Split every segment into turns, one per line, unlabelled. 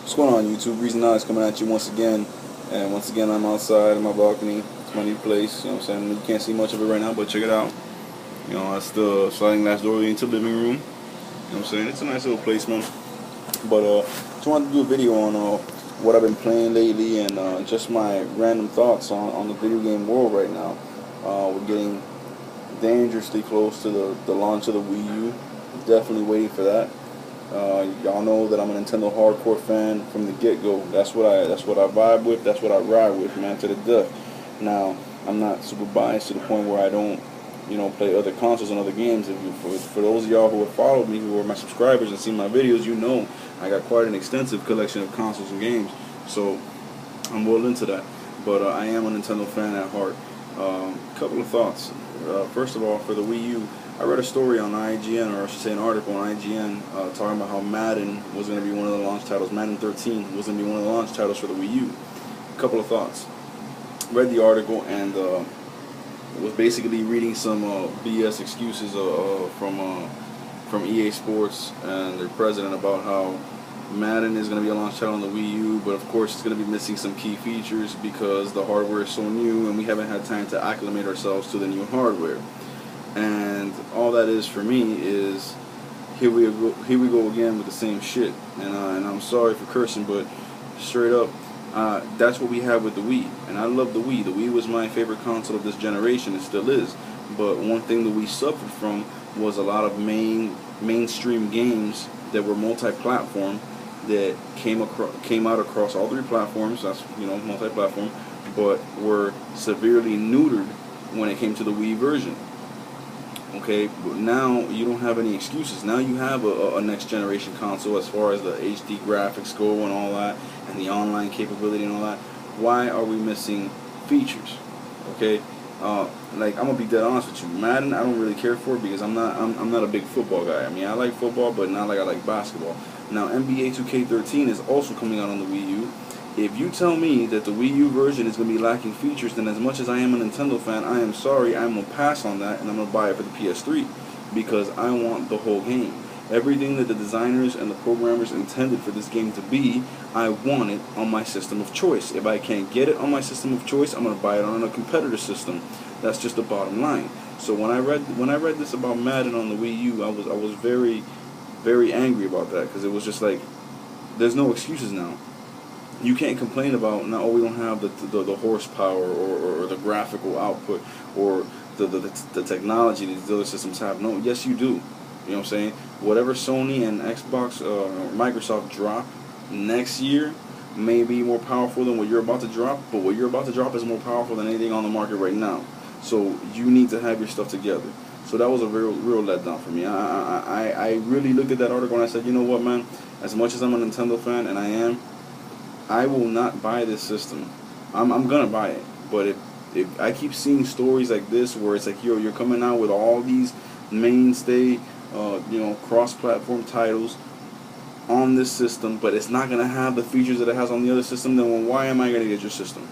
What's going on, YouTube? Reezonoticz coming at you once again. And once again, I'm outside in my balcony. It's my new place. You know what I'm saying? You can't see much of it right now, but check it out. You know, that's the sliding glass doorway into the living room. You know what I'm saying? It's a nice little place, man. But just wanted to do a video on what I've been playing lately and just my random thoughts on the video game world right now. We're getting dangerously close to the launch of the Wii U. Definitely waiting for that. Y'all know that I'm a Nintendo hardcore fan from the get-go. That's what I vibe with. That's what I ride with, man, to the death. Now, I'm not super biased to the point where I don't, play other consoles and other games. For those of y'all who have followed me, who are my subscribers and seen my videos, you know I got quite an extensive collection of consoles and games. So I'm well into that. But I am a Nintendo fan at heart. Couple of thoughts. First of all, for the Wii U, I read a story on IGN, or I should say an article on IGN, talking about how Madden was going to be one of the launch titles. Madden 13 was going to be one of the launch titles for the Wii U. A couple of thoughts. Read the article and was basically reading some BS excuses from EA Sports and their president about how Madden is going to be a launch title on the Wii U, but of course it's going to be missing some key features because the hardware is so new and we haven't had time to acclimate ourselves to the new hardware. And all that is for me is here we go again with the same shit. And I'm sorry for cursing, but straight up, that's what we have with the Wii. And I love the Wii. The Wii was my favorite console of this generation. It still is. But one thing that we suffered from was a lot of mainstream games that were multi-platform that came out across all three platforms. That's multi-platform, but were severely neutered when it came to the Wii version. Okay, but now you don't have any excuses. Now you have a next generation console as far as the HD graphics go and all that, and the online capability and all that. Why are we missing features? Okay, like I'm gonna be dead honest with you. Madden, I don't really care for it because I'm not a big football guy. I mean, I like football, but not like I like basketball. Now NBA 2K13 is also coming out on the Wii U. If you tell me that the Wii U version is going to be lacking features, then as much as I am a Nintendo fan, I am sorry, I'm going to pass on that and I'm going to buy it for the PS3 because I want the whole game. Everything that the designers and the programmers intended for this game to be, I want it on my system of choice. If I can't get it on my system of choice, I'm going to buy it on a competitor system. That's just the bottom line. So when I read this about Madden on the Wii U, I was very, very angry about that because it was just like, there's no excuses now. You can't complain about now. Oh, we don't have the horsepower or the graphical output or the technology that these other systems have. No, yes you do. You know what I'm saying? Whatever Sony and Xbox or Microsoft drop next year may be more powerful than what you're about to drop, but what you're about to drop is more powerful than anything on the market right now. So you need to have your stuff together. So that was a real letdown for me. I really looked at that article and I said, you know what, man? As much as I'm a Nintendo fan, and I will not buy this system. I'm gonna buy it, but if I keep seeing stories like this where it's like, yo, you're coming out with all these mainstay, cross-platform titles on this system, but it's not gonna have the features that it has on the other system, then why am I gonna get your system?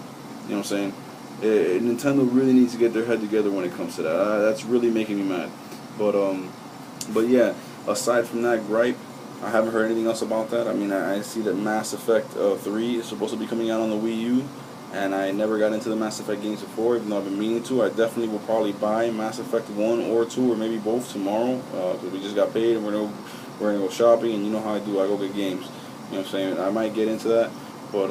You know what I'm saying? Nintendo really needs to get their head together when it comes to that. That's really making me mad. But yeah, aside from that gripe, I haven't heard anything else about that. I mean, I see that Mass Effect 3 is supposed to be coming out on the Wii U, and I never got into the Mass Effect games before, even though I've been meaning to. I definitely will probably buy Mass Effect 1 or 2 or maybe both tomorrow, because we just got paid and we're gonna go shopping, and you know how I do. I go get games. You know what I'm saying? I might get into that, but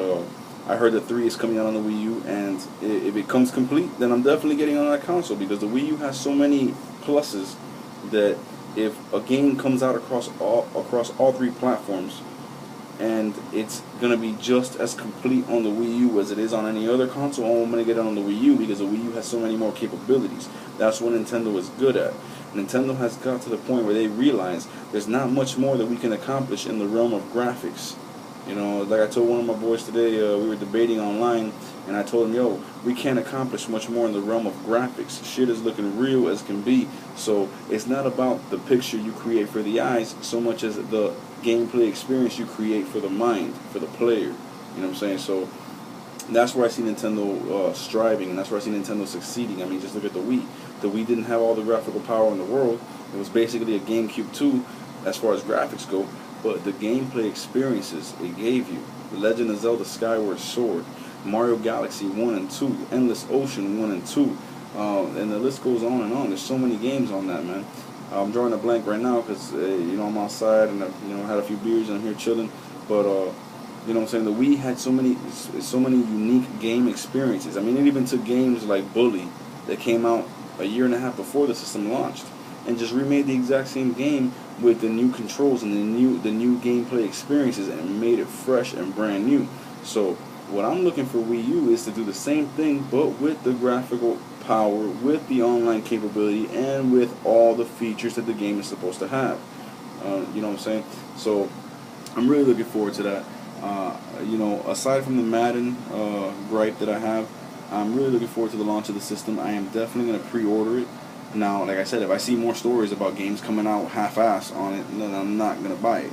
I heard that 3 is coming out on the Wii U, and if it comes complete, then I'm definitely getting on that console because the Wii U has so many pluses that if a game comes out across all three platforms and it's gonna be just as complete on the Wii U as it is on any other console, I'm gonna get it on the Wii U because the Wii U has so many more capabilities. That's what Nintendo is good at. Nintendo has got to the point where they realize there's not much more that we can accomplish in the realm of graphics. You know, like I told one of my boys today, we were debating online, and I told him, yo, we can't accomplish much more in the realm of graphics. Shit is looking real as can be. So it's not about the picture you create for the eyes so much as the gameplay experience you create for the mind, for the player. You know what I'm saying? So that's where I see Nintendo striving, and that's where I see Nintendo succeeding. I mean, just look at the Wii. The Wii didn't have all the graphical power in the world. It was basically a GameCube 2 as far as graphics go, but the gameplay experiences it gave you. The Legend of Zelda Skyward Sword, Mario Galaxy 1 and 2, Endless Ocean 1 and 2, and the list goes on and on. There's so many games on that, man. I'm drawing a blank right now because you know, I'm outside and I've, you know, had a few beers and I'm here chilling. But you know what I'm saying, the Wii had so many unique game experiences. I mean, it even took games like Bully that came out a year and a half before the system launched and just remade the exact same game with the new controls and the new gameplay experiences and made it fresh and brand new. So what I'm looking for Wii U is to do the same thing, but with the graphical power, with the online capability, and with all the features that the game is supposed to have. You know what I'm saying? So I'm really looking forward to that. You know, aside from the Madden gripe that I have, I'm really looking forward to the launch of the system. I am definitely going to pre-order it. Now, like I said, if I see more stories about games coming out half-ass on it, then I'm not going to buy it.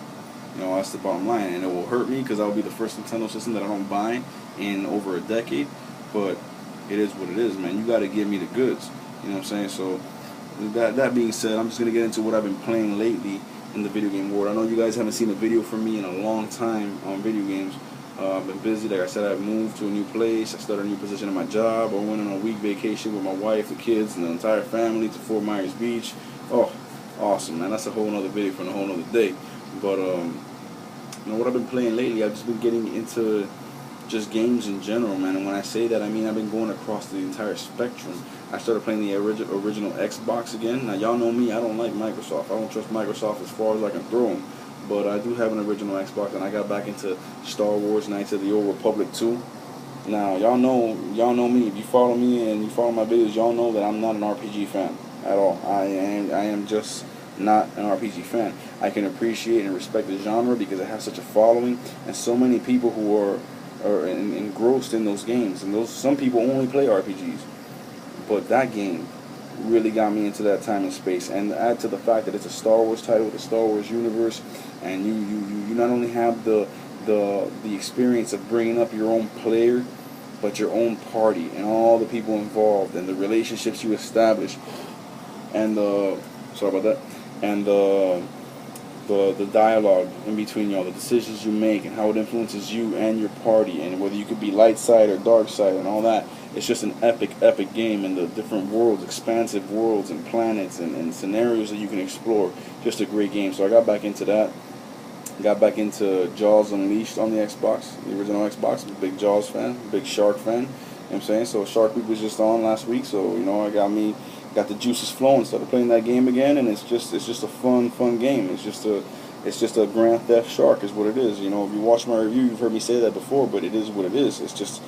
You know, that's the bottom line. And it will hurt me because that will be the first Nintendo system that I don't buy in over a decade. But it is what it is, man. You got to give me the goods. You know what I'm saying? So, that being said, I'm just going to get into what I've been playing lately in the video game world. I know you guys haven't seen a video from me in a long time on video games. I've been busy. Like I said, I moved to a new place. I started a new position in my job. I went on a week vacation with my wife, the kids, and the entire family to Fort Myers Beach. Oh, awesome, man. That's a whole nother video for a whole nother day. But, you know, what I've been playing lately, I've just been getting into just games in general, man. And when I say that, I mean I've been going across the entire spectrum. I started playing the original Xbox again. Now, y'all know me. I don't like Microsoft. I don't trust Microsoft as far as I can throw them. But I do have an original Xbox, and I got back into Star Wars Knights of the Old Republic 2. Now, y'all know me. If you follow me and you follow my videos, y'all know that I'm not an RPG fan at all. I am just not an RPG fan. I can appreciate and respect the genre because it has such a following and so many people who are engrossed in those games. And some people only play RPGs. But that game really got me into that time and space, and add to the fact that it's a Star Wars title with the Star Wars universe, and you not only have the experience of bringing up your own player, but your own party and all the people involved and the relationships you establish, and sorry about that, and the dialogue in between y'all, the decisions you make and how it influences you and your party, and whether you could be light side or dark side and all that. It's just an epic game, and the different worlds, expansive worlds and planets and scenarios that you can explore. Just a great game. So I got back into that. Got back into Jaws Unleashed on the Xbox, the original Xbox. I'm a big Jaws fan, big Shark fan. You know what I'm saying? So Shark Week was just on last week, so you know I got the juices flowing. Started playing that game again, and it's just a fun game. It's just a Grand Theft Shark is what it is. You know, if you watch my review, you've heard me say that before, but it is what it is. It's just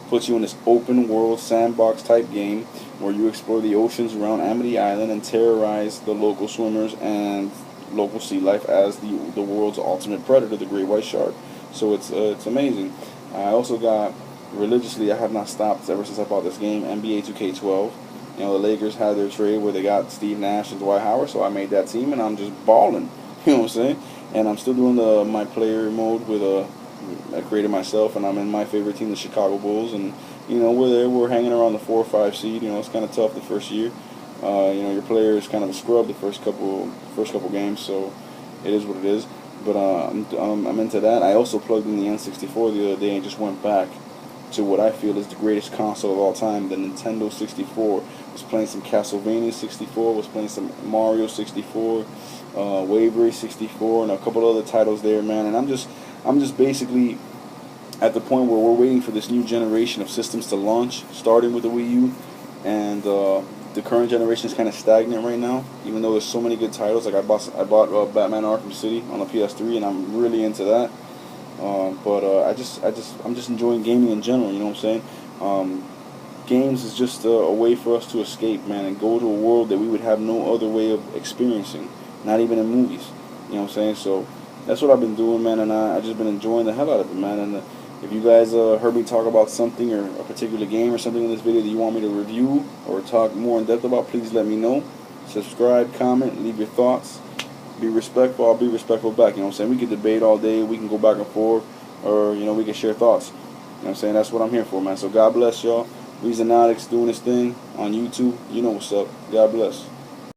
puts you in this open world sandbox type game where you explore the oceans around Amity Island and terrorize the local swimmers and local sea life as the world's ultimate predator, the great white shark. So it's amazing. I also got religiously, I have not stopped ever since I bought this game, NBA 2K12. You know, the Lakers had their trade where they got Steve Nash and Dwight Howard, so I made that team, and I'm just balling. You know what I'm saying? And I'm still doing the my player mode with I created myself, and I'm in my favorite team, the Chicago Bulls, and you know we're hanging around the 4 or 5 seed. You know, it's kind of tough the first year. You know, your player is kind of a scrub the first couple games, so it is what it is. But I'm into that. I also plugged in the N64 the other day and just went back to what I feel is the greatest console of all time, the Nintendo 64. Was playing some Castlevania 64, was playing some Mario 64, Wave Race 64, and a couple other titles there, man. And I'm just basically at the point where we're waiting for this new generation of systems to launch, starting with the Wii U, and the current generation is kind of stagnant right now. Even though there's so many good titles, like I bought Batman Arkham City on the PS3, and I'm really into that. I'm just enjoying gaming in general. You know what I'm saying? Games is just a way for us to escape, man, and go to a world that we would have no other way of experiencing, not even in movies. You know what I'm saying? So that's what I've been doing, man, and I just been enjoying the hell out of it, man. And if you guys heard me talk about something or a particular game or something in this video that you want me to review or talk more in depth about, please let me know. Subscribe, comment, leave your thoughts. Be respectful. I'll be respectful back. You know what I'm saying? We can debate all day. We can go back and forth, or you know, we can share thoughts. You know what I'm saying? That's what I'm here for, man. So God bless y'all. Reezonoticz doing this thing on YouTube. You know what's up. God bless.